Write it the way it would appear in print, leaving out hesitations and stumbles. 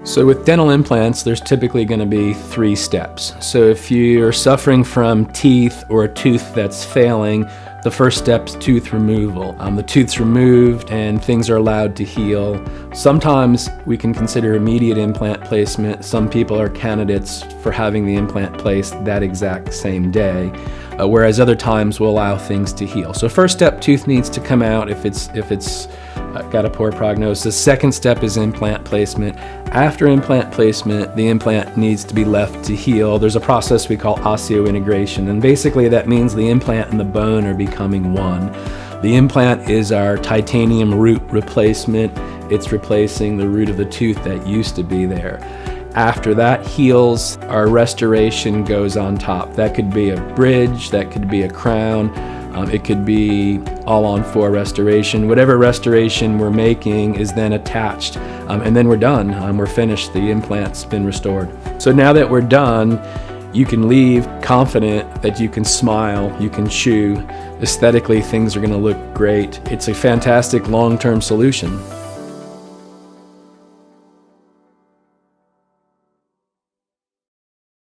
So with dental implants, there's typically going to be 3 steps. So if you're suffering from teeth or a tooth that's failing, the first step is tooth removal. The tooth's removed and things are allowed to heal. Sometimes we can consider immediate implant placement. Some people are candidates for having the implant placed that exact same day, whereas other times we'll allow things to heal. So first step, tooth needs to come out if it's got a poor prognosis. Second step is implant placement. After implant placement, the implant needs to be left to heal. There's a process we call osseointegration, and basically that means the implant and the bone are becoming one. The implant is our titanium root replacement. It's replacing the root of the tooth that used to be there. After that heals, our restoration goes on top. That could be a bridge, that could be a crown, it could be all-on-4 restoration. Whatever restoration we're making is then attached, and then we're done. We're finished. The implant's been restored. So now that we're done, you can leave confident that you can smile, you can chew. Aesthetically, things are going to look great. It's a fantastic long-term solution.